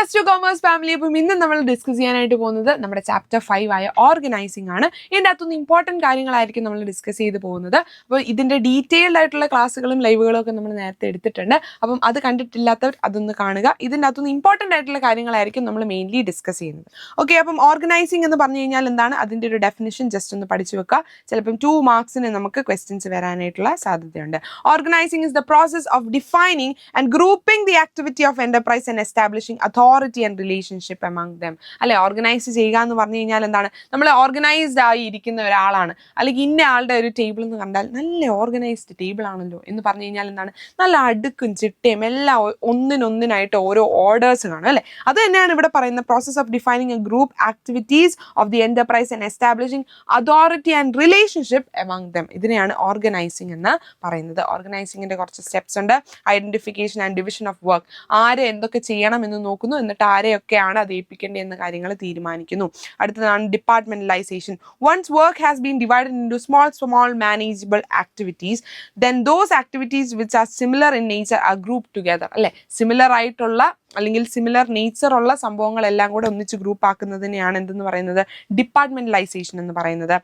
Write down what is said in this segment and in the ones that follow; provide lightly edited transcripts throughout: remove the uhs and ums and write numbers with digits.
+2 commerce family. അപ്പം ഇന്ന് നമ്മൾ ഡിസ്കസ് ചെയ്യാനായിട്ട് പോകുന്നത് നമ്മുടെ ചാപ്റ്റർ 5 ആയ ഓർഗനൈസിംഗ് ആണ്. ഇതിൻ്റെ അകത്തുനിന്ന് ഇമ്പോർട്ടൻറ്റ് കാര്യങ്ങളായിരിക്കും നമ്മൾ ഡിസ്കസ് ചെയ്ത് പോകുന്നത്. അപ്പോൾ ഇതിൻ്റെ ഡീറ്റെയിൽഡ് ആയിട്ടുള്ള ക്ലാസ്സുകളും ലൈവുകളും ഒക്കെ നമ്മൾ നേരത്തെ എടുത്തിട്ടുണ്ട്. അപ്പം അത് കണ്ടിട്ടില്ലാത്തവർ അതൊന്ന് കാണുക. ഇതിൻ്റെ അകത്തുനിന്ന് ഇമ്പോർട്ടൻ്റ് ആയിട്ടുള്ള കാര്യങ്ങളായിരിക്കും നമ്മൾ മെയിൻലി ഡിസ്കസ് ചെയ്യുന്നത്. ഓക്കെ, അപ്പം ഓർഗനൈസിംഗ് എന്ന് പറഞ്ഞു കഴിഞ്ഞാൽ എന്താണ്, അതിൻ്റെ ഒരു ഡെഫിനിഷൻ ജസ്റ്റ് ഒന്ന് പഠിച്ചു വെക്കുക. ചിലപ്പം 2 മാർക്സിന് നമുക്ക് ക്വസ്റ്റ്യൻസ് വരാനായിട്ടുള്ള സാധ്യതയുണ്ട്. Organising is the process of defining and grouping the activity of enterprise and establishing authority and relationship among them. അല്ലെ, ഓർഗനൈസ് ചെയ്യുക എന്ന് പറഞ്ഞു കഴിഞ്ഞാൽ എന്താണ്, നമ്മൾ ഓർഗനൈസ്ഡ് ആയി ഇരിക്കുന്ന ഒരാളാണ്, അല്ലെങ്കിൽ ഇന്ന ആളുടെ ഒരു ടേബിൾ എന്ന് കണ്ടാൽ നല്ല ഓർഗനൈസ്ഡ് ടേബിൾ ആണല്ലോ എന്ന് പറഞ്ഞു കഴിഞ്ഞാൽ എന്താണ്, നല്ല അടുക്കും ചിട്ടയും എല്ലാം ഒന്നിനൊന്നിനായിട്ട് ഓരോ ഓർഡേഴ്സ് കാണും. അല്ലെ, അത് തന്നെയാണ് ഇവിടെ പറയുന്ന process of defining A group activities of the enterprise and establishing authority and relationship among them. ഇതിനെയാണ് ഓർഗനൈസിംഗ് എന്ന് പറയുന്നത്. ഓർഗനൈസിംഗിന്റെ കുറച്ച് സ്റ്റെപ്സ് ഉണ്ട്. Identification and division of work, ആരെ എന്തൊക്കെ ചെയ്യണം എന്ന് നോക്കുന്നു, എന്നിട്ട് ആരെയൊക്കെയാണ് അത് ഏൽപ്പിക്കേണ്ടത് എന്ന കാര്യങ്ങൾ തീരുമാനിക്കുന്നു. അടുത്തതാണ് departmentalisation. Once work has been divided into small manageable activities, then those activities which are similar in nature are group together. അല്ലെ, സിമിലർ ആയിട്ടുള്ള അല്ലെങ്കിൽ സിമിലർ നേച്ചർ ഉള്ള സംഭവങ്ങളെല്ലാം കൂടെ ഒന്നിച്ച് ഗ്രൂപ്പ് ആക്കുന്നതിനെയാണ് എന്തെന്ന് പറയുന്നത്, ഡിപ്പാർട്ട്മെന്റലൈസേഷൻ എന്ന് പറയുന്നത്.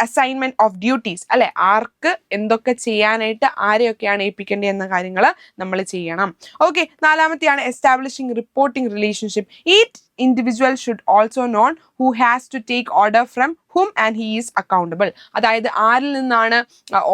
അസൈൻമെന്റ് ഓഫ് ഡ്യൂട്ടീസ്, അല്ലെ, ആർക്ക് എന്തൊക്കെ ചെയ്യാനായിട്ട് ആരെയൊക്കെയാണ് ഏൽപ്പിക്കേണ്ടത് എന്ന കാര്യങ്ങൾ നമ്മൾ ചെയ്യണം. ഓക്കെ, നാലാമത്തെയാണ് establishing reporting relationship. Each individual should also know who has to take order from whom and he is accountable. അതായത് ആരിൽ നിന്നാണ്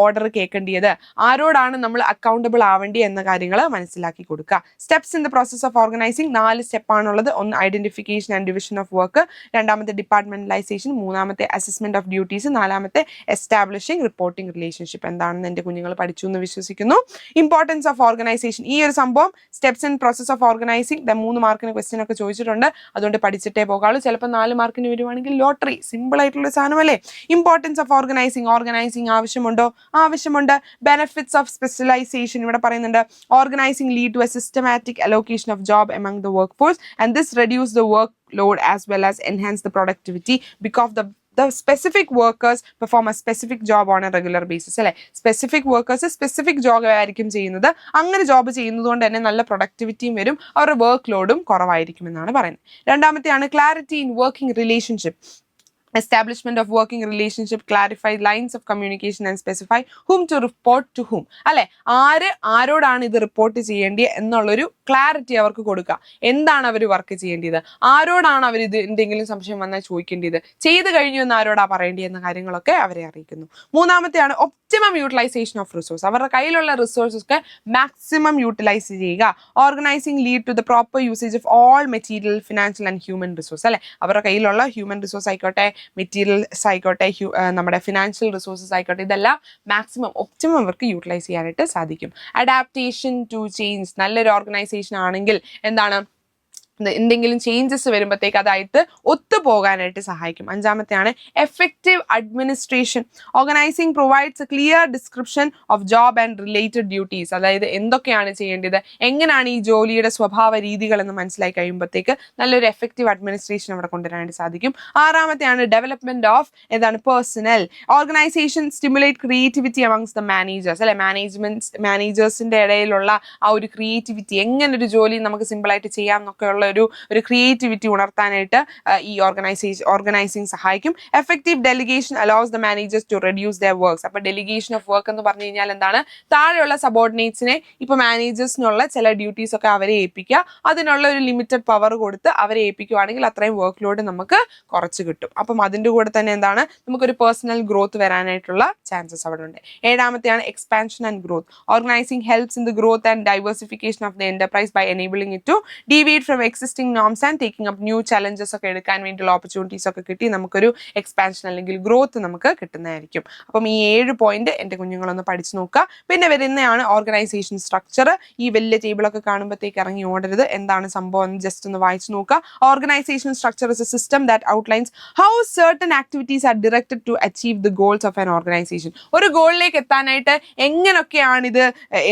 ഓർഡർ കേൾക്കേണ്ടത്, ആരോടാണ് നമ്മൾ അക്കൗണ്ടബിൾ ആവേണ്ടത് എന്ന കാര്യങ്ങൾ മനസ്സിലാക്കി കൊടുക്കുക. Steps in the process of organising 4 സ്റ്റെപ്പാണുള്ളത്. ഒന്ന് identification and division of work, രണ്ടാമത്തെ ഡിപ്പാർട്ട്മെന്റലൈസേഷൻ, മൂന്നാമത്തെ അസസ്മെന്റ് ഓഫ് ഡ്യൂട്ടീസ്, നാലാമത്തെ എസ്റ്റാബ്ലിഷിംഗ് റിപ്പോർട്ടിംഗ് റിലേഷൻഷിപ്പ്. എന്താണെന്ന് എൻ്റെ കുഞ്ഞുങ്ങൾ പഠിച്ചു എന്ന് വിശ്വസിക്കുന്നു. ഇമ്പോർട്ടൻസ് ഓഫ് ഓർഗനൈസേഷൻ, ഈ ഒരു സംഭവം steps in process of organising 3 മാർക്കിന് ക്വസ്റ്റ്യൻ ഒക്കെ ചോദിച്ചിട്ടുണ്ട്. അതുകൊണ്ട് പഠിച്ചിട്ടേ പോകാളൂ. ചിലപ്പോൾ 4 മാർക്കിന് വരുവാണെങ്കിൽ ലോട്ടറി, സിമ്പിൾ ആയിട്ടുള്ള സാധനമല്ലേ. ഇമ്പോർട്ടൻസ് ഓഫ് ഓർഗനൈസിംഗ് ആവശ്യമുണ്ടോ? ആവശ്യമുണ്ട്. ബെനിഫിറ്റ്സ് ഓഫ് സ്പെഷ്യലൈസേഷൻ ഇവിടെ പറയുന്നുണ്ട്. Organizing lead to a systematic allocation of job among the work force and this reduce the work load as well as enhance the productivity because the specific workers perform a specific job on a regular basis. അല്ലെ, specific workers specific job ആയിരിക്കും ചെയ്യുന്നത്. അങ്ങനെ job ചെയ്യുന്നത് കൊണ്ട് തന്നെ നല്ല പ്രൊഡക്ടിവിറ്റിയും വരും, അവരുടെ വർക്ക് ലോഡും കുറവായിരിക്കും എന്നാണ് പറയുന്നത്. രണ്ടാമത്തെയാണ് clarity in working relationship. Establishment of working relationship, clarify lines of communication and specify whom to report to whom. അല്ലെ, ആരോടാണ് ഇത് റിപ്പോർട്ട് ചെയ്യേണ്ടത് എന്നുള്ളൊരു ക്ലാരിറ്റി അവർക്ക് കൊടുക്കുക. എന്താണ് അവർ വർക്ക് ചെയ്യേണ്ടത്, ആരോടാണ് അവർ ഇത് എന്തെങ്കിലും സംശയം വന്നാൽ ചോദിക്കേണ്ടത്, ചെയ്ത് കഴിഞ്ഞു എന്ന് ആരോടാ പറയേണ്ടത് എന്ന കാര്യങ്ങളൊക്കെ അവരെ അറിയിക്കുന്നു. മൂന്നാമത്തെയാണ് ഒപ്റ്റിമം യൂട്ടിലൈസേഷൻ ഓഫ് റിസോഴ്സ്. അവരുടെ കയ്യിലുള്ള റിസോഴ്സസ് ഒക്കെ മാക്സിമം യൂട്ടിലൈസ് ചെയ്യുക. Organizing lead to the proper usage of all material, financial and human resource. അല്ലെ, അവരുടെ കയ്യിലുള്ള ഹ്യൂമൻ റിസോഴ്സ് ആയിക്കോട്ടെ, മെറ്റീരിയൽസ് ആയിക്കോട്ടെ, നമ്മുടെ ഫിനാൻഷ്യൽ റിസോഴ്സസ് ആയിക്കോട്ടെ, ഇതെല്ലാം മാക്സിമം ഒപ്റ്റിമം അവർക്ക് യൂട്ടിലൈസ് ചെയ്യാനായിട്ട് സാധിക്കും. അഡാപ്റ്റേഷൻ ടു ചേഞ്ച്, നല്ലൊരു ഓർഗനൈസേഷൻ ആണെങ്കിൽ എന്താണ്, എന്തെങ്കിലും ചേഞ്ചസ് വരുമ്പോഴത്തേക്ക് അതായിട്ട് ഒത്തുപോകാനായിട്ട് സഹായിക്കും. അഞ്ചാമത്തെയാണ് effective administration. Organising provides a clear description of job and related duties. അതായത് എന്തൊക്കെയാണ് ചെയ്യേണ്ടത്, എങ്ങനെയാണ് ഈ ജോലിയുടെ സ്വഭാവ രീതികൾ എന്ന് മനസ്സിലാക്കി കഴിയുമ്പോഴത്തേക്ക് നല്ലൊരു എഫക്റ്റീവ് അഡ്മിനിസ്ട്രേഷൻ അവിടെ കൊണ്ടുവരാനായിട്ട് സാധിക്കും. ആറാമത്തെയാണ് development of personnel. Organisation stimulate creativity amongst the managers. അല്ലെ, മാനേജേഴ്സിന്റെ ഇടയിലുള്ള ആ ഒരു ക്രിയേറ്റിവിറ്റി, എങ്ങനെ ഒരു ജോലി നമുക്ക് സിമ്പിളായിട്ട് ചെയ്യാം എന്നൊക്കെയുള്ള ഒരു ക്രിയേറ്റിവിറ്റി ഉണർത്താനായിട്ട് ഈ ഓർഗനൈസിംഗ് സഹായിക്കും. Effective delegation allows the managers to reduce their works. അപ്പൊ ഡെലിഗേഷൻ ഓഫ് വർക്ക് എന്ന് പറഞ്ഞു കഴിഞ്ഞാൽ എന്താണ്, താഴെയുള്ള സബോർഡിനേറ്റ്സിനെ ഇപ്പൊ മാനേജേഴ്സിനുള്ള ചില ഡ്യൂട്ടീസ് ഒക്കെ അവരെ ഏൽപ്പിക്കുക, അതിനുള്ള ഒരു ലിമിറ്റഡ് പവർ കൊടുത്ത് അവരെ ഏൽപ്പിക്കുകയാണെങ്കിൽ അത്രയും വർക്ക് ലോഡ് നമുക്ക് കുറച്ച് കിട്ടും. അപ്പം അതിൻ്റെ കൂടെ തന്നെ എന്താണ്, നമുക്കൊരു പേഴ്സണൽ ഗ്രോത്ത് വരാനായിട്ടുള്ള ചാൻസസ് അവിടെ ഉണ്ട്. ഏഴാമത്തെയാണ് expansion and growth. Organising helps in the growth and diversification of the enterprise by enabling it to deviate from existing norms and taking up new challenges ഒക്കെ എടുക്കാൻ വേണ്ടിയുള്ള ഓപ്പർച്യൂണിറ്റീസ് ഒക്കെ കിട്ടി നമുക്കൊരു എക്സ്പാൻഷൻ അല്ലെങ്കിൽ ഗ്രോത്ത് നമുക്ക് കിട്ടുന്നതായിരിക്കും. അപ്പം ഈ 7 പോയിന്റ് എൻ്റെ കുഞ്ഞുങ്ങളൊന്ന് പഠിച്ചു നോക്കുക. പിന്നെ വരുന്നതാണ് ഓർഗനൈസേഷൻ സ്ട്രക്ചർ. ഈ വലിയ ടേബിളൊക്കെ കാണുമ്പോഴത്തേക്ക് ഇറങ്ങി ഓടരുത്, എന്താണ് സംഭവം എന്ന് ജസ്റ്റ് ഒന്ന് വായിച്ചു നോക്കുക. Organization structure is a system that outlines how certain activities are directed to achieve the goals of an organization. ഒരു ഗോളിലേക്ക് എത്താനായിട്ട് എങ്ങനെയൊക്കെയാണ് ഇത്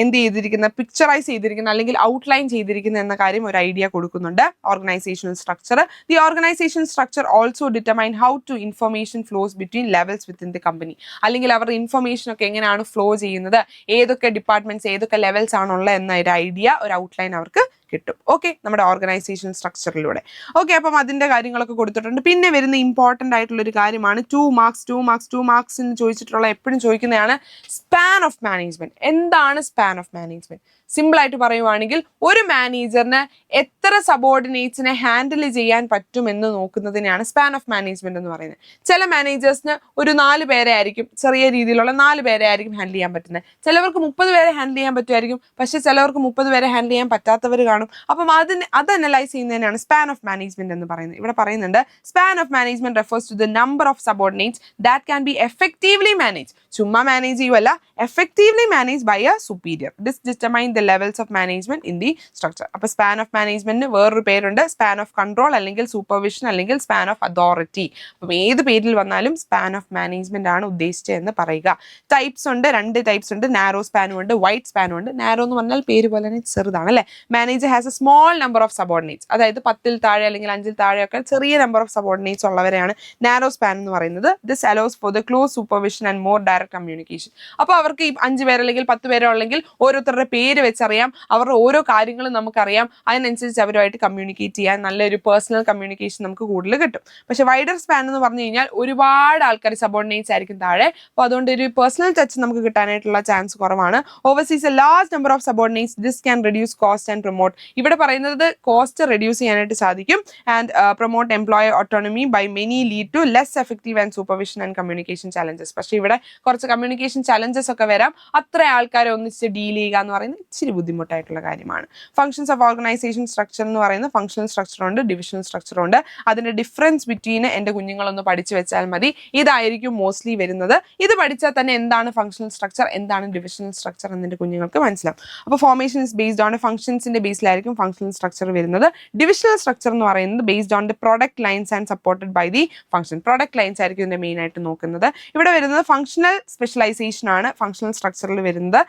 എന്ത് ചെയ്തിരിക്കുന്നത്, പിക്ചറൈസ് ചെയ്തിരിക്കുന്നത് അല്ലെങ്കിൽ ഔട്ട്ലൈൻ ചെയ്തിരിക്കുന്നത് എന്ന കാര്യം ഒരു ഐഡിയ കൊടുക്കുന്നുണ്ട്. organizational structure. The organization structure also determine how to information flows between levels within the company. അല്ലെങ്കിൽ അവരുടെ ഇൻഫർമേഷൻ ഒക്കെ എങ്ങനെയാണ് ഫ്ലോ ചെയ്യുന്നത്, ഏതൊക്കെ ഡിപ്പാർട്ട്മെന്റ്സ് ഏതൊക്കെ ലെവൽസ് ആണുള്ളത് എന്ന ഒരു ഐഡിയ, ഒരു ഔട്ട്ലൈൻ അവർക്ക് കിട്ടും. ഓക്കെ, നമ്മുടെ ഓർഗനൈസേഷൻ സ്ട്രക്ചറിലൂടെ. ഓക്കെ, അപ്പം അതിന്റെ കാര്യങ്ങളൊക്കെ കൊടുത്തിട്ടുണ്ട്. പിന്നെ വരുന്ന ഇമ്പോർട്ടന്റ് ആയിട്ടുള്ള ഒരു കാര്യമാണ് 2 മാർക്സ് എന്ന് ചോദിച്ചിട്ടുള്ള എപ്പോഴും ചോദിക്കുന്നതാണ് സ്പാൻ ഓഫ് മാനേജ്മെന്റ്. എന്താണ് സ്പാൻ ഓഫ് മാനേജ്മെന്റ്? സിമ്പിൾ ആയിട്ട് പറയുവാണെങ്കിൽ ഒരു മാനേജറിന് എത്ര സബോർഡിനേറ്റ്സിനെ ഹാൻഡിൽ ചെയ്യാൻ പറ്റുമെന്ന് നോക്കുന്നതിനെയാണ് സ്പാൻ ഓഫ് മാനേജ്മെന്റ് എന്ന് പറയുന്നത്. ചില മാനേജേഴ്സിന് ഒരു 4 പേരെ ആയിരിക്കും, ചെറിയ രീതിയിലുള്ള 4 പേരെ ആയിരിക്കും ഹാൻഡിൽ ചെയ്യാൻ പറ്റുന്നത്. ചിലവർക്ക് 30 പേരെ ഹാൻഡിൽ ചെയ്യാൻ പറ്റുമായിരിക്കും, പക്ഷെ ചിലവർക്ക് 30 പേരെ ഹാൻഡിൽ ചെയ്യാൻ പറ്റാത്തവർ കാണും. അപ്പം അത് അനലൈസ് ചെയ്യുന്നതിനാണ് സ്പാൻ ഓഫ് മാനേജ്മെന്റ് എന്ന് പറയുന്നത്. ഇവിടെ പറയുന്നുണ്ട് span of management refers to the number of subordinates that can be effectively manage. ചുമ്മാ മാനേജ് ചെയ്യുവല്ല, effectively manage by a superior. This determine the levels of management in the structure. അപ്പോൾ span of മാനേജ്മെന്റിന് വേറൊരു പേരുണ്ട്, span of control അല്ലെങ്കിൽ supervision അല്ലെങ്കിൽ span of authority. അപ്പം ഏത് പേരിൽ വന്നാലും സ്പാൻ ഓഫ് മാനേജ്മെന്റ് ആണ് ഉദ്ദേശിച്ചത് എന്ന് പറയുക. ടൈപ്സ് ഉണ്ട്, 2 ടൈപ്സ് ഉണ്ട്. നാരോ സ്പാനും ഉണ്ട്, വൈഡ് സ്പാനും ഉണ്ട്. നാരോ എന്ന് പറഞ്ഞാൽ പേര് പോലെ തന്നെ ചെറുതാണ് അല്ലേ. Manager has a small number of subordinates, അതായത് 10 താഴെ അല്ലെങ്കിൽ 5 താഴെയൊക്കെ ചെറിയ നമ്പർ ഓഫ് സബോർഡിനേറ്റ്സ് ഉള്ളവരെയാണ് നാരോ സ്പാൻ എന്ന് പറയുന്നത്. This allows for the close supervision and more direct communication. അപ്പോൾ അവർക്ക് ഈ 5 പേര് അല്ലെങ്കിൽ 10 പേരോ ഉള്ളെങ്കിൽ ഓരോരുത്തരുടെ പേര് വെച്ചറിയാം, അവരുടെ ഓരോ കാര്യങ്ങളും നമുക്കറിയാം, അതിനനുസരിച്ച് അവരുമായിട്ട് കമ്മ്യൂണിക്കേറ്റ് ചെയ്യാൻ നല്ലൊരു പേഴ്സണൽ കമ്മ്യൂണിക്കേഷൻ നമുക്ക് കൂടുതൽ കിട്ടും. പക്ഷെ വൈഡർ സ്പാൻ എന്ന് പറഞ്ഞു കഴിഞ്ഞാൽ ഒരുപാട് ആൾക്കാർ സബോർഡിനേറ്റ്സ് ആയിരിക്കും താഴെ, അപ്പോൾ അതുകൊണ്ട് ഒരു പേഴ്സണൽ ടച്ച് നമുക്ക് കിട്ടാനായിട്ടുള്ള ചാൻസ് കുറവാണ്. Oversees a large number of subordinates, this can reduce cost and promote. ഇവിടെ പറയുന്നത് കോസ്റ്റ് റെഡ്യൂസ് ചെയ്യാനായിട്ട് സാധിക്കും. And promote employer autonomy by many lead to less effective and supervision and communication challenges. പക്ഷേ ഇവിടെ കുറച്ച് കമ്മ്യൂണിക്കേഷൻ ചലഞ്ചസ് ഒക്കെ വരാം. അത്ര ആൾക്കാരെ ഒന്നിച്ച് ഡീൽ ചെയ്യുക എന്ന് പറയുന്നത് ഇച്ചിരി ബുദ്ധിമുട്ടായിട്ടുള്ള കാര്യമാണ്. ഫംഗ്ഷൻസ് ഓഫ് ഓർഗനൈസേഷൻ സ്ട്രക്ചർ എന്ന് പറയുന്നത് ഫംഗ്ഷണൽ സ്ട്രക്ചറുണ്ട്, ഡിവിഷണൽ സ്ട്രക്ചറുണ്ട്. അതിന്റെ ഡിഫറൻസ് ബിറ്റ്വീൻ എൻ്റെ കുഞ്ഞുങ്ങളൊന്ന് പഠിച്ചു വെച്ചാൽ മതി. ഇതായിരിക്കും മോസ്റ്റ്ലി വരുന്നത്. ഇത് പഠിച്ചാൽ തന്നെ എന്താണ് ഫംഗ്ഷണൽ സ്ട്രക്ചർ, എന്താണ് ഡിവിഷണൽ സ്ട്രക്ചർ എന്നതിന്റെ കുഞ്ഞുങ്ങൾക്ക് മനസ്സിലാവും. അപ്പോൾ ഫോർമേഷൻ ഇസ് ബേസ്ഡ് ഓൺ ഫംഗ്ഷൻസിന്റെ ബേസിലായിരിക്കും ഫംഗ്ഷണൽ സ്ട്രക്ചർ വരുന്നത്. ഡിവിഷണൽ സ്ട്രക്ചർ എന്ന് പറയുന്നത് based on the product lines and supported by the function. Product lines ആയിരിക്കും ഇതിന്റെ മെയിൻ ആയിട്ട് നോക്കുന്നത്. ഇവിടെ വരുന്നത് ഫംഗ്ഷണൽ സ്പെഷ്യലൈസേഷൻ ആണ് ഫംഗ്ഷണൽ സ്ട്രക്ചറിൽ വരുന്നത്.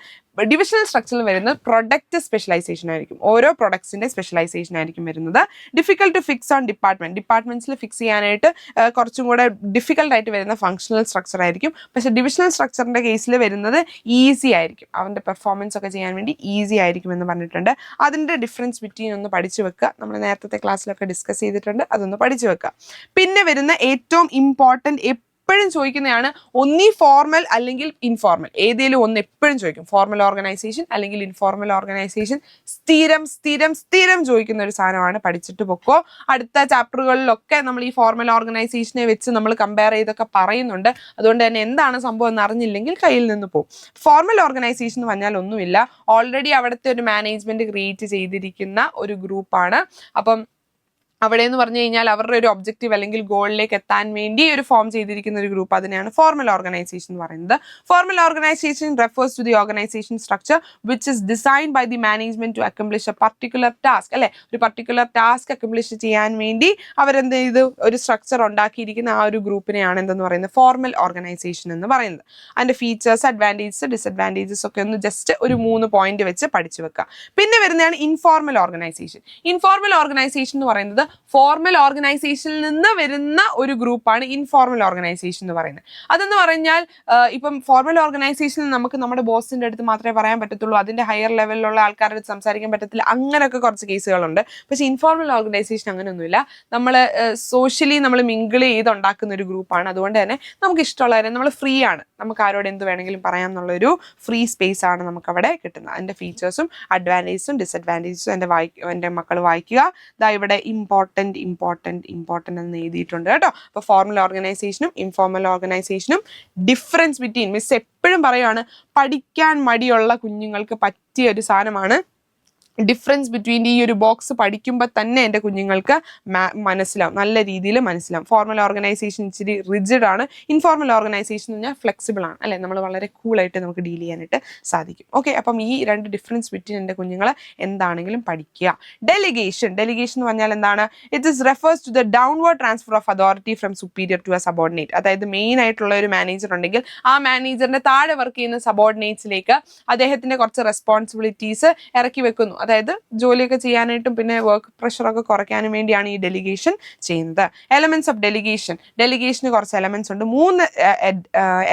ഡിവിഷണൽ സ്ട്രക്ചറിൽ വരുന്നത് പ്രൊഡക്റ്റ് സ്പെഷ്യലൈസേഷൻ ആയിരിക്കും. ഓരോ പ്രൊഡക്ട്സിന്റെ സ്പെഷ്യലൈസേഷൻ ആയിരിക്കും വരുന്നത്. ഡിഫിക്കൽട്ട് ടു ഫിക്സ് ഓൺ ഡിപ്പാർട്ട്മെന്റ്സിൽ ഫിക്സ് ചെയ്യാനായിട്ട് കുറച്ചും കൂടെ ഡിഫിക്കൽട്ട് ആയിട്ട് വരുന്ന ഫംഗ്ഷണൽ സ്ട്രക്ചർ ആയിരിക്കും. പക്ഷെ ഡിവിഷണൽ സ്ട്രക്ചറിന്റെ കേസിൽ വരുന്നത് ഈസി ആയിരിക്കും, അവന്റെ പെർഫോമൻസ് ഒക്കെ ചെയ്യാൻ വേണ്ടി ഈസി ആയിരിക്കും എന്ന് പറഞ്ഞിട്ടുണ്ട്. അതിന്റെ ഡിഫറൻസ് ബിറ്റ്വീൻ ഒന്ന് പഠിച്ചു വെക്കുക. നമ്മൾ നേരത്തെ ക്ലാസ്സിലൊക്കെ ഡിസ്കസ് ചെയ്തിട്ടുണ്ട്, അതൊന്ന് പഠിച്ചു വെക്കുക. പിന്നെ വരുന്ന ഏറ്റവും ഇമ്പോർട്ടൻറ്റ് എപ്പോഴും ചോദിക്കുന്നതാണ് ഒന്നീ ഫോർമൽ അല്ലെങ്കിൽ ഇൻഫോർമൽ, ഏതെങ്കിലും ഒന്ന് എപ്പോഴും ചോദിക്കും. ഫോർമൽ ഓർഗനൈസേഷൻ അല്ലെങ്കിൽ ഇൻഫോർമൽ ഓർഗനൈസേഷൻ സ്ഥിരം സ്ഥിരം സ്ഥിരം ചോദിക്കുന്ന ഒരു സാധനമാണ്. പഠിച്ചിട്ട് പൊക്കോ. അടുത്ത ചാപ്റ്ററുകളിലൊക്കെ നമ്മൾ ഈ ഫോർമൽ ഓർഗനൈസേഷനെ വെച്ച് നമ്മൾ കമ്പയർ ചെയ്തൊക്കെ പറയുന്നുണ്ട്. അതുകൊണ്ട് തന്നെ എന്താണ് സംഭവം എന്ന് അറിഞ്ഞില്ലെങ്കിൽ കയ്യിൽ നിന്ന് പോകും. ഫോർമൽ ഓർഗനൈസേഷൻ എന്ന് പറഞ്ഞാൽ ഒന്നുമില്ല, ഓൾറെഡി അവിടുത്തെ ഒരു മാനേജ്മെന്റ് ക്രിയേറ്റ് ചെയ്തിരിക്കുന്ന ഒരു ഗ്രൂപ്പാണ്. അപ്പം അവിടെ എന്ന് പറഞ്ഞു കഴിഞ്ഞാൽ അവരുടെ ഒരു ഒബ്ജക്റ്റീവ് അല്ലെങ്കിൽ ഗോളിലേക്ക് എത്താൻ വേണ്ടി ഒരു ഫോം ചെയ്തിരിക്കുന്ന ഒരു ഗ്രൂപ്പ്, അതിനെയാണ് ഫോർമൽ ഓർഗനൈസേഷൻ എന്ന് പറയുന്നത്. Formal organization refers to the organization structure which is designed by the management to accomplish a particular task. അല്ലെ, ഒരു പർട്ടിക്കുലർ ടാസ്ക് അക്കംപ്ലിഷ് ചെയ്യാൻ വേണ്ടി അവരെന്ത് ചെയ്ത് ഒരു സ്ട്രക്ചർ ഉണ്ടാക്കിയിരിക്കുന്ന ആ ഒരു ഗ്രൂപ്പിനെയാണ് എന്തെന്ന് പറയുന്നത് ഫോർമൽ ഓർഗനൈസേഷൻ എന്ന് പറയുന്നത്. അതിന്റെ ഫീച്ചേഴ്സ്, അഡ്വാൻറ്റേജസ്, ഡിസഡ്വാൻറ്റേജസ് ഒക്കെ ഒന്ന് ജസ്റ്റ് ഒരു 3 പോയിന്റ് വെച്ച് പഠിച്ചു വെക്കുക. പിന്നെ വരുന്നതാണ് ഇൻഫോർമൽ ഓർഗനൈസേഷൻ. ഇൻഫോർമൽ ഓർഗനൈസേഷൻ എന്ന് പറയുന്നത് ഫോർമൽ ഓർഗനൈസേഷനിൽ നിന്ന് വരുന്ന ഒരു ഗ്രൂപ്പാണ് ഇൻഫോർമൽ ഓർഗനൈസേഷൻ എന്ന് പറയുന്നത്. അതെന്ന് പറഞ്ഞാൽ ഇപ്പം ഫോർമൽ ഓർഗനൈസേഷനിൽ നമുക്ക് നമ്മുടെ ബോസിന്റെ അടുത്ത് മാത്രമേ പറയാൻ പറ്റത്തുള്ളൂ, അതിന്റെ ഹയർ ലെവലിലുള്ള ആൾക്കാരുടെ അടുത്ത് സംസാരിക്കാൻ പറ്റത്തില്ല, അങ്ങനെയൊക്കെ കുറച്ച് കേസുകളുണ്ട്. പക്ഷെ ഇൻഫോർമൽ ഓർഗനൈസേഷൻ അങ്ങനെയൊന്നുമില്ല. നമ്മൾ സോഷ്യലി നമ്മൾ മിങ്കിൾ ചെയ്ത് ഉണ്ടാക്കുന്ന ഒരു ഗ്രൂപ്പാണ്. അതുകൊണ്ട് തന്നെ നമുക്ക് ഇഷ്ടമുള്ള കാര്യം നമ്മൾ ഫ്രീ ആണ്, നമുക്ക് ആരോട് എന്ത് വേണമെങ്കിലും പറയാം എന്നുള്ളൊരു ഫ്രീ സ്പേസ് ആണ് നമുക്ക് അവിടെ കിട്ടുന്നത്. അതിന്റെ ഫീച്ചേഴ്സും അഡ്വാൻറ്റേജസും ഡിസഡ്വാൻറ്റേജസും എൻ്റെ മക്കൾ വായിക്കുക. ദാ ഇവിടെ ഇമ്പോർട്ടൻറ്റ് എന്ന് എഴുതിയിട്ടുണ്ട് കേട്ടോ. അപ്പോൾ ഫോർമൽ ഓർഗനൈസേഷനും ഇൻഫോർമൽ ഓർഗനൈസേഷനും ഡിഫറൻസ് ബിറ്റ്വീൻ, മിസ് എപ്പോഴും പറയുവാണ്, പഠിക്കാൻ മടിയുള്ള കുഞ്ഞുങ്ങൾക്ക് പറ്റിയ ഒരു സാധനമാണ്. ഡിഫറൻസ് ബിറ്റ്വീൻ ഈ ഒരു ബോക്സ് പഠിക്കുമ്പോൾ തന്നെ എൻ്റെ കുഞ്ഞുങ്ങൾക്ക് മനസ്സിലാവും, നല്ല രീതിയിൽ മനസ്സിലാവും. ഫോർമൽ ഓർഗനൈസേഷൻ ഇച്ചിരി റിജിഡ് ആണ്, ഇൻഫോർമൽ ഓർഗനൈസേഷൻ എന്ന് പറഞ്ഞാൽ ഫ്ലെക്സിബിൾ ആണ് അല്ലെ, നമ്മൾ വളരെ കൂളായിട്ട് നമുക്ക് ഡീൽ ചെയ്യാനായിട്ട് സാധിക്കും. ഓക്കെ, അപ്പം ഈ 2 ഡിഫറൻസ് ബിറ്റ്വീൻ എൻ്റെ കുഞ്ഞുങ്ങൾ എന്താണെങ്കിലും പഠിക്കുക. ഡെലിഗേഷൻ എന്ന് പറഞ്ഞാൽ എന്താണ്? It is refers to the downward transfer of authority from superior to a subordinate. അതായത് മെയിൻ ആയിട്ടുള്ള ഒരു മാനേജർ ഉണ്ടെങ്കിൽ ആ മാനേജറിന്റെ താഴെ വർക്ക് ചെയ്യുന്ന സബോർഡിനേറ്റ്സിലേക്ക് അദ്ദേഹത്തിന്റെ കുറച്ച് റെസ്പോൺസിബിലിറ്റീസ് ഇറക്കി വെക്കുന്നു. അതായത് അതായത് ജോലിയൊക്കെ ചെയ്യാനായിട്ടും പിന്നെ വർക്ക് പ്രഷറൊക്കെ കുറയ്ക്കാനും വേണ്ടിയാണ് ഈ ഡെലിഗേഷൻ ചെയ്യുന്നത്. എലമെന്റ്സ് ഓഫ് ഡെലിഗേഷന് കുറച്ച് എലമെന്റ്സ് ഉണ്ട്. 3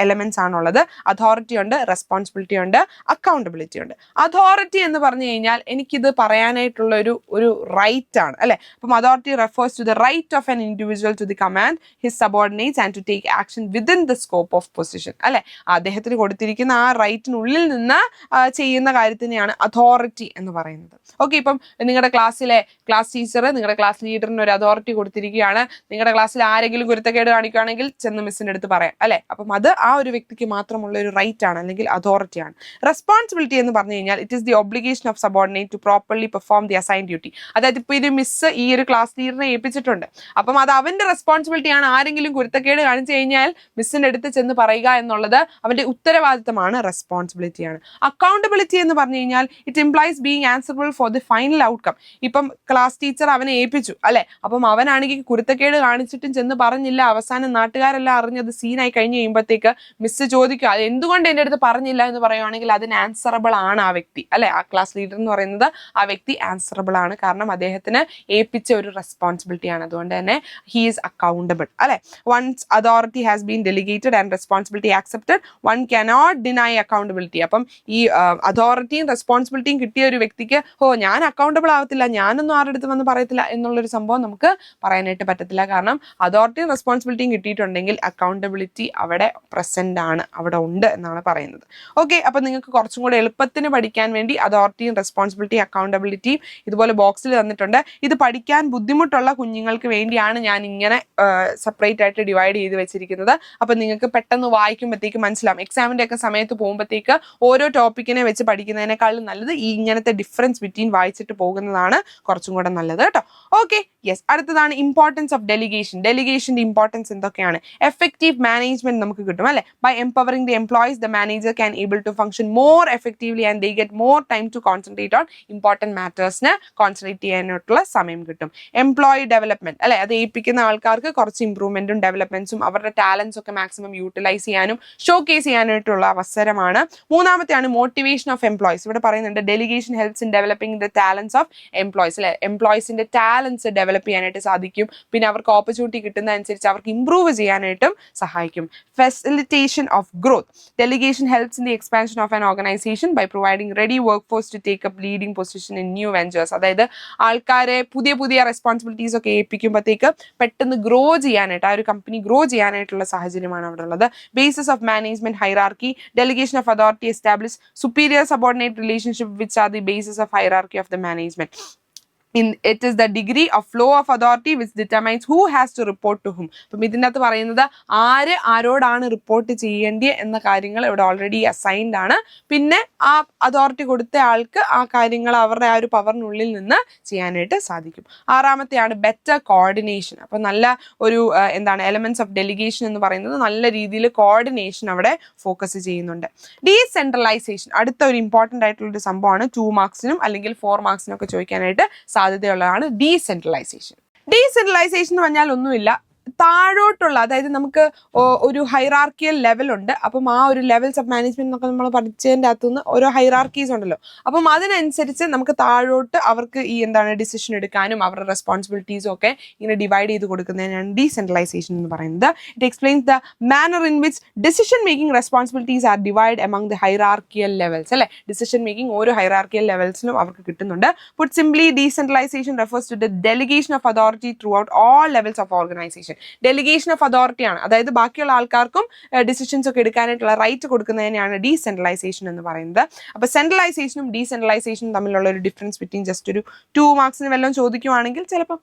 എലമെന്റ്സ് ആണുള്ളത്. അതോറിറ്റി ഉണ്ട്, റെസ്പോൺസിബിലിറ്റി ഉണ്ട്, അക്കൗണ്ടബിലിറ്റി ഉണ്ട്. അതോറിറ്റി എന്ന് പറഞ്ഞു കഴിഞ്ഞാൽ എനിക്കിത് പറയാനായിട്ടുള്ള ഒരു റൈറ്റ് ആണ് അല്ലെ. അപ്പം authority refers to the right of an individual to the command his subordinates and to take action within the scope of position അല്ലെ. അദ്ദേഹത്തിന് കൊടുത്തിരിക്കുന്ന ആ റൈറ്റിനുള്ളിൽ നിന്ന് ചെയ്യുന്ന കാര്യത്തിനെയാണ് അതോറിറ്റി എന്ന് പറയുന്നത്. ഓക്കെ, ഇപ്പം നിങ്ങളുടെ ക്ലാസ്സിലെ ക്ലാസ് ടീച്ചർ നിങ്ങളുടെ ക്ലാസ് ലീഡറിന് ഒരു അതോറിറ്റി കൊടുത്തിരിക്കുകയാണ്. നിങ്ങളുടെ ക്ലാസ്സിൽ ആരെങ്കിലും കുരുത്തക്കേട് കാണിക്കുകയാണെങ്കിൽ ചെന്ന് മിസ്സിന്റെ അടുത്ത് പറയാം അല്ലെ. അപ്പം അത് ആ ഒരു വ്യക്തിക്ക് മാത്രമുള്ള ഒരു റൈറ്റ് ആണ്, അല്ലെങ്കിൽ അതോറിറ്റി ആണ്. റെസ്പോൺസിബിലിറ്റി എന്ന് പറഞ്ഞു കഴിഞ്ഞാൽ it is the obligation of subordinate to properly perform the assign duty. അതായത് ഇപ്പോൾ ഇത് മിസ് ഈ ഒരു ക്ലാസ് ലീഡറിനെ ഏൽപ്പിച്ചിട്ടുണ്ട്, അപ്പം അത് അവന്റെ റെസ്പോൺസിബിലിറ്റി ആണ്. ആരെങ്കിലും കുരുത്തക്കേട് കാണിച്ചു കഴിഞ്ഞാൽ മിസ്സിന്റെ അടുത്ത് ചെന്ന് പറയുക എന്നുള്ളത് അവന്റെ ഉത്തരവാദിത്തമാണ്, റെസ്പോൺസിബിലിറ്റിയാണ്. അക്കൗണ്ടബിലിറ്റി എന്ന് പറഞ്ഞു കഴിഞ്ഞാൽ it implies being answerable for the final outcome. ഇപ്പം ക്ലാസ് ടീച്ചർ അവനെ ഏൽപ്പിച്ചു അല്ലെ, അപ്പം അവനാണെങ്കിൽ കുരുത്തക്കേട് കാണിച്ചിട്ടും ചെന്ന് പറഞ്ഞില്ല, അവസാനം നാട്ടുകാരെല്ലാം അറിഞ്ഞത് സീനായി കഴിഞ്ഞ് കഴിയുമ്പോഴത്തേക്ക് മിസ് ചോദിക്കുക അത് എന്തുകൊണ്ട് എൻ്റെ അടുത്ത് പറഞ്ഞില്ല എന്ന് പറയുവാണെങ്കിൽ അതിന് ആൻസറബിൾ ആണ് ആ വ്യക്തി അല്ലെ. ആ ക്ലാസ് ലീഡർ എന്ന് പറയുന്നത് ആ വ്യക്തി ആൻസറബിൾ ആണ്, കാരണം അദ്ദേഹത്തിന് ഏൽപ്പിച്ച ഒരു റെസ്പോൺസിബിലിറ്റി ആണ്. അതുകൊണ്ട് തന്നെ ഹി ഈസ് അക്കൗണ്ടബിൾ അല്ലെ. Once authority has been delegated and responsibility accepted one cannot deny accountability. അപ്പം ഈ അതോറിറ്റിയും റെസ്പോൺസിബിലിറ്റിയും കിട്ടിയ ഒരു വ്യക്തിക്ക് ഞാൻ അക്കൗണ്ടബിൾ ആവത്തില്ല, ഞാനൊന്നും ആരുടെ അടുത്ത് വന്ന് പറയത്തില്ല എന്നുള്ളൊരു സംഭവം നമുക്ക് പറയാനായിട്ട് പറ്റത്തില്ല. കാരണം അതോറിറ്റിയും റെസ്പോൺസിബിലിറ്റിയും കിട്ടിയിട്ടുണ്ടെങ്കിൽ അക്കൗണ്ടബിലിറ്റി അവിടെ പ്രസന്റ് ആണ്, അവിടെ ഉണ്ട് എന്നാണ് പറയുന്നത്. ഓക്കെ, അപ്പൊ നിങ്ങൾക്ക് കുറച്ചും കൂടെ എളുപ്പത്തിന് പഠിക്കാൻ വേണ്ടി അതോറിറ്റിയും റെസ്പോൺസിബിലിറ്റിയും അക്കൗണ്ടബിലിറ്റിയും ഇതുപോലെ ബോക്സിൽ തന്നിട്ടുണ്ട്. ഇത് പഠിക്കാൻ ബുദ്ധിമുട്ടുള്ള കുഞ്ഞുങ്ങൾക്ക് വേണ്ടിയാണ് ഞാൻ ഇങ്ങനെ സെപ്പറേറ്റ് ആയിട്ട് ഡിവൈഡ് ചെയ്ത് വെച്ചിരിക്കുന്നത്. അപ്പൊ നിങ്ങൾക്ക് പെട്ടെന്ന് വായിക്കുമ്പോഴത്തേക്ക് മനസ്സിലാവും. എക്സാമിന്റെ ഒക്കെ സമയത്ത് പോകുമ്പോഴത്തേക്ക് ഓരോ ടോപ്പിക്കിനെ വെച്ച് പഠിക്കുന്നതിനേക്കാളും നല്ലത് ഈ ഇങ്ങനത്തെ ഡിഫറൻസ് ബിറ്റ്വീൻ വായിച്ചിട്ട് പോകുന്നതാണ് കുറച്ചും കൂടെ നല്ലത് കേട്ടോ. Okay, yes. അടുത്തതാണ് ഇമ്പോർട്ടൻസ് ഓഫ് ഡെലിഗേഷൻ. ഡെലിഗേഷന്റെ ഇമ്പോർട്ടൻസ് എന്തൊക്കെയാണ്? എഫക്റ്റീവ് മാനേജ്മെന്റ് നമുക്ക് കിട്ടും അല്ലെ. By empowering the employees the manager can able to function more effectively and they get more time to concentrate on important മാറ്റേഴ്സിന് കോൺസെൻട്രേറ്റ് ചെയ്യാനായിട്ടുള്ള സമയം കിട്ടും. എംപ്ലോയി ഡെവലപ്മെന്റ് അല്ലെ, അത് ഏൽപ്പിക്കുന്ന ആൾക്കാർക്ക് കുറച്ച് ഇംപ്രൂവ്മെന്റും ഡെവലപ്മെന്റ്സും അവരുടെ ടാലൻസ് ഒക്കെ മാക്സിമം യൂട്ടിലൈസ് ചെയ്യാനും ഷോക്കേസ് ചെയ്യാനായിട്ടുള്ള അവസരമാണ്. മൂന്നാമത്തെയാണ് മോട്ടിവേഷൻ ഓഫ് എംപ്ലോയീസ്. ഇവിടെ പറയുന്നുണ്ട് delegation helps in developing the talents of employees അല്ലെ. എംപ്ലോയീസിന്റെ ടാലൻസ് ഡെവലപ്പ് ചെയ്യാനായിട്ട് സാധിക്കും. പിന്നെ അവർക്ക് ഓപ്പർച്യൂണിറ്റി കിട്ടുന്നതനുസരിച്ച് അവർക്ക് ഇംപ്രൂവ് ചെയ്യാനായിട്ടും സഹായിക്കും. Facilitation of growth. Delegation helps in the expansion of an organization by providing ready workforce to take up leading position in new ventures. അതായത് ആൾക്കാരെ പുതിയ പുതിയ റെസ്പോൺസിബിലിറ്റീസ് ഒക്കെ ഏൽപ്പിക്കുമ്പോഴത്തേക്ക് പെട്ടെന്ന് ഗ്രോ ചെയ്യാനായിട്ട് ആ ഒരു കമ്പനി ഗ്രോ ചെയ്യാനായിട്ടുള്ള സാഹചര്യമാണ് അവിടെ ഉള്ളത്. Basis of management hierarchy. Delegation of authority establish superior subordinate relationship which are the basis of hierarchy of the management. It is the degree of flow of authority which determines who has to report to whom. അപ്പം ഇതിൻ്റെ അകത്ത് പറയുന്നത് ആരോടാണ് report ചെയ്യേണ്ടത് എന്ന കാര്യങ്ങൾ ഇവിടെ already assigned ആണ്. പിന്നെ ആ അതോറിറ്റി കൊടുത്ത ആൾക്ക് ആ കാര്യങ്ങൾ അവരുടെ ആ ഒരു പവറിനുള്ളിൽ നിന്ന് ചെയ്യാനായിട്ട് സാധിക്കും. ആറാമത്തെയാണ് ബെറ്റർ കോർഡിനേഷൻ. അപ്പം നല്ല ഒരു എലമെന്റ്സ് ഓഫ് ഡെലിഗേഷൻ എന്ന് പറയുന്നത് നല്ല രീതിയിൽ കോർഡിനേഷൻ അവിടെ ഫോക്കസ് ചെയ്യുന്നുണ്ട്. ഡീസെൻട്രലൈസേഷൻ അടുത്ത ഒരു ഇമ്പോർട്ടൻ്റ് ആയിട്ടുള്ള ഒരു സംഭവമാണ്. 2 മാർക്സിനും അല്ലെങ്കിൽ 4 മാർക്സിനും ഒക്കെ ചോദിക്കാനായിട്ട് സാധ്യതയുള്ളതാണ് ഡീസെൻട്രലൈസേഷൻ. ഡീസെൻട്രലൈസേഷൻ എന്ന് പറഞ്ഞാൽ ഒന്നുമില്ല, താഴോട്ടുള്ള, അതായത് നമുക്ക് ഒരു ഹൈറാർക്കിയൽ ലെവൽ ഉണ്ട്. അപ്പം ആ ഒരു ലെവൽസ് ഓഫ് മാനേജ്മെന്റ് എന്നൊക്കെ നമ്മൾ പഠിച്ചതിൻ്റെ അകത്തുനിന്ന് ഓരോ ഹൈറാർക്കീസ് ഉണ്ടല്ലോ. അപ്പം അതിനനുസരിച്ച് നമുക്ക് താഴോട്ട് അവർക്ക് ഈ ഡിസിഷൻ എടുക്കാനും അവരുടെ റെസ്പോൺസിബിലിറ്റീസും ഒക്കെ ഇങ്ങനെ ഡിവൈഡ് ചെയ്ത് കൊടുക്കുന്നതിനാണ് ഡീസെൻട്രലൈസേഷൻ എന്ന് പറയുന്നത്. It explains the manner in which decision making responsibilities are divide among the hierarchical levels അല്ലെ. ഡിസിഷൻ മേക്കിംഗ് ഓരോ ഹൈറാർക്കിയൽ ലെവൽസിലും അവർക്ക് കിട്ടുന്നുണ്ട്. Put simply decentralization refers to the delegation of authority throughout all levels of organization. Delegation of authority ആണ്, അതായത് ബാക്കിയുള്ള ആൾക്കാർക്കും decisions ഒക്കെ എടുക്കാനായിട്ടുള്ള റൈറ്റ് കൊടുക്കുന്നതിനെയാണ് ഡീസെൻട്രലൈസേഷൻ എന്ന് പറയുന്നത്. അപ്പോൾ സെൻട്രലൈസേഷനും ഡീസെൻട്രലൈസേഷനും തമ്മിലുള്ള ഒരു ഡിഫറൻസ് ബിറ്റ്വീൻ ജസ്റ്റ് ഒരു 2 മാർക്സിന് വല്ലതും ചോദിക്കുവാണെങ്കിൽ ചിലപ്പോൾ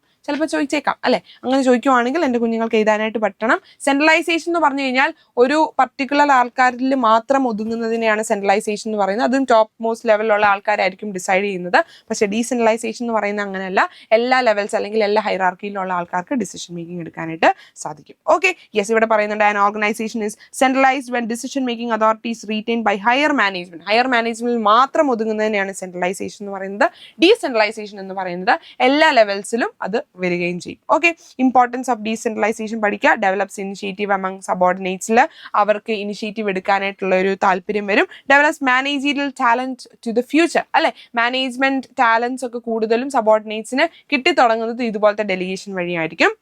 ചോദിച്ചേക്കാം അല്ലെ. അങ്ങനെ ചോദിക്കുവാണെങ്കിൽ എൻ്റെ കുഞ്ഞുങ്ങൾക്ക് എഴുതാനായിട്ട് പറ്റണം. സെൻട്രലൈസേഷൻ എന്ന് പറഞ്ഞു കഴിഞ്ഞാൽ ഒരു പർട്ടിക്കുലർ ആൾക്കാരിൽ മാത്രം ഒതുങ്ങുന്നതിനെയാണ് സെൻട്രലൈസേഷൻ എന്ന് പറയുന്നത്. അതും ടോപ്പ് മോസ്റ്റ് ലെവലിലുള്ള ആൾക്കാരായിരിക്കും ഡിസൈഡ് ചെയ്യുന്നത്. പക്ഷേ ഡീസെൻട്രലൈസേഷൻ എന്ന് പറയുന്നത് അങ്ങനെയല്ല, എല്ലാ ലെവൽസ് അല്ലെങ്കിൽ എല്ലാ ഹൈറാർക്കിയിലുള്ള ആൾക്കാർക്ക് ഡിസിഷൻ മേക്കിംഗ് എടുക്കാനായിട്ട് സാധിക്കും. ഓക്കെ, യെസ്, ഇവിടെ പറയുന്നുണ്ട് an organization is centralized when decision making authorities retain by higher management. Higher മാനേജ്മെന്റിൽ മാത്രം ഒതുങ്ങുന്നതിനെയാണ് സെൻട്രലൈസേഷൻ എന്ന് പറയുന്നത്. ഡീസെൻട്രലൈസേഷൻ എന്ന് പറയുന്നത് എല്ലാ ലെവൽസിലും അത് വരികയും ചെയ്യും. ഓക്കെ, ഇമ്പോർട്ടൻസ് ഓഫ് ഡീസെൻട്രലൈസേഷൻ പഠിക്കുക. ഡെവലപ്സ് ഇനിഷ്യേറ്റീവ് അമംഗ് സബോർഡിനേറ്റ്സിൽ അവർക്ക് ഇനിഷ്യേറ്റീവ് എടുക്കാനായിട്ടുള്ള ഒരു താല്പര്യം വരും. Develops managerial talent to the future, അല്ലെ, മാനേജ്മെന്റ് ടാലൻസ് ഒക്കെ കൂടുതലും സബോർഡിനേറ്റ്സിന് കിട്ടിത്തുടങ്ങുന്നത് ഇതുപോലത്തെ ഡെലിഗേഷൻ വഴിയായിരിക്കും,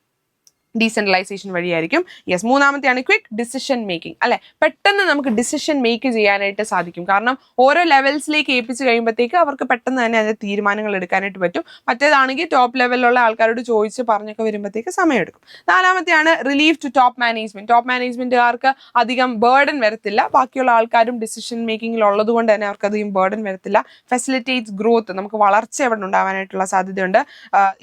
ഡീസെൻട്രലൈസേഷൻ വഴിയായിരിക്കും. യെസ്, മൂന്നാമത്തെയാണ് ക്വിക്ക് ഡിസിഷൻ മേക്കിംഗ്, അല്ലെ, പെട്ടെന്ന് നമുക്ക് ഡിസിഷൻ മേക്ക് ചെയ്യാനായിട്ട് സാധിക്കും. കാരണം ഓരോ ലെവൽസിലേക്ക് ഏൽപ്പിച്ച് കഴിയുമ്പോഴത്തേക്ക് അവർക്ക് പെട്ടെന്ന് തന്നെ അതിന്റെ തീരുമാനങ്ങൾ എടുക്കാനായിട്ട് പറ്റും. മറ്റേതാണെങ്കിൽ ടോപ്പ് ലെവലിലുള്ള ആൾക്കാരോട് ചോദിച്ച് പറഞ്ഞൊക്കെ വരുമ്പോഴത്തേക്ക് സമയമെടുക്കും. നാലാമത്തെയാണ് relief to top management. Top മാനേജ്മെന്റുകാർക്ക് അധികം ബേർഡൻ വരത്തില്ല, ബാക്കിയുള്ള ആൾക്കാരും ഡിസിഷൻ മേക്കിംഗിൽ ഉള്ളത് കൊണ്ട് തന്നെ അവർക്ക് അധികം ബേർഡൻ വരത്തില്ല. ഫെസിലിറ്റേറ്റ്സ് ഗ്രോത്ത്, നമുക്ക് വളർച്ച ഇവിടെ ഉണ്ടാവാനായിട്ടുള്ള സാധ്യതയുണ്ട്.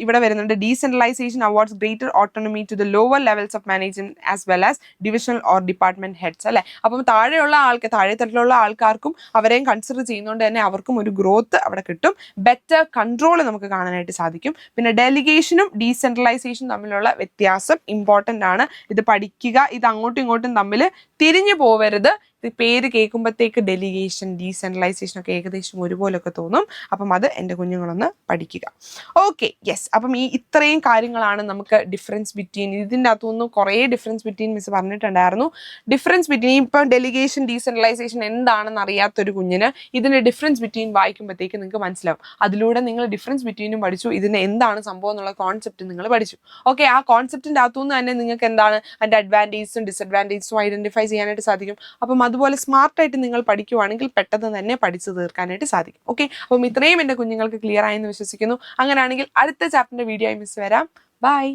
ഇവിടെ വരുന്നുണ്ട് decentralization awards greater autonomy to lower levels of management as well as divisional or department heads, അല്ലെ. അപ്പം താഴെത്തട്ടിലുള്ള ആൾക്കാർക്കും അവരെയും കൺസിഡർ ചെയ്യുന്നതുകൊണ്ട് തന്നെ അവർക്കും ഒരു ഗ്രോത്ത് അവിടെ കിട്ടും. ബെറ്റർ കൺട്രോൾ നമുക്ക് കാണാനായിട്ട് സാധിക്കും. പിന്നെ ഡെലിഗേഷനും ഡീസെൻട്രലൈസേഷനും തമ്മിലുള്ള വ്യത്യാസം ഇമ്പോർട്ടൻ്റ് ആണ്. ഇത് പഠിക്കുക. ഇത് അങ്ങോട്ടും ഇങ്ങോട്ടും തമ്മിൽ തിരിഞ്ഞു പോവരുത്. പേര് കേൾക്കുമ്പോഴത്തേക്ക് ഡെലിഗേഷൻ, ഡീസെൻട്രലൈസേഷൻ ഒക്കെ ഏകദേശം ഒരുപോലൊക്കെ തോന്നും. അപ്പം അത് എൻ്റെ കുഞ്ഞുങ്ങളൊന്ന് പഠിക്കുക. Okay, yes. അപ്പം ഇത്രയും കാര്യങ്ങളാണ് നമുക്ക് ഡിഫറൻസ് ബിറ്റ്വീൻ, ഇതിൻ്റെ അകത്തുനിന്ന് കുറേ ഡിഫറൻസ് ബിറ്റ്വീൻ മിസ് പറഞ്ഞിട്ടുണ്ടായിരുന്നു. ഡിഫറൻസ് ബിറ്റ്വീൻ ഇപ്പം ഡെലിഗേഷൻ, ഡീസെൻട്രലൈസേഷൻ എന്താണെന്ന് അറിയാത്തൊരു കുഞ്ഞിന് ഇതിൻ്റെ ഡിഫറൻസ് ബിറ്റ്വീൻ വായിക്കുമ്പോഴത്തേക്ക് നിങ്ങൾക്ക് മനസ്സിലാവും. അതിലൂടെ നിങ്ങൾ ഡിഫറൻസ് ബിറ്റ്വീനും പഠിച്ചു, ഇതിന് എന്താണ് സംഭവം എന്നുള്ള കോൺസെപ്റ്റ് നിങ്ങൾ പഠിച്ചു. ഓക്കെ, ആ കോൺസെപ്റ്റിൻ്റെ അകത്തുനിന്ന് തന്നെ നിങ്ങൾക്ക് എന്താണ് അതിൻ്റെ അഡ്വാൻറ്റേജസും ഡിസഡ്വാൻറ്റേജസും ഐഡൻറ്റിഫൈ ചെയ്യാനായിട്ട് സാധിക്കും. അപ്പം അതുപോലെ സ്മാർട്ടായിട്ട് നിങ്ങൾ പഠിക്കുവാണെങ്കിൽ പെട്ടെന്ന് തന്നെ പഠിച്ചു തീർക്കാനായിട്ട് സാധിക്കും. ഓക്കെ, അപ്പം ഇത്രയും എൻ്റെ കുഞ്ഞുങ്ങൾക്ക് ക്ലിയർ ആയെന്ന് വിശ്വസിക്കുന്നു. അങ്ങനെയാണെങ്കിൽ അടുത്ത ചാപ്റ്ററിൻ്റെ വീഡിയോ ആയി മിസ് വരാം. ബൈ.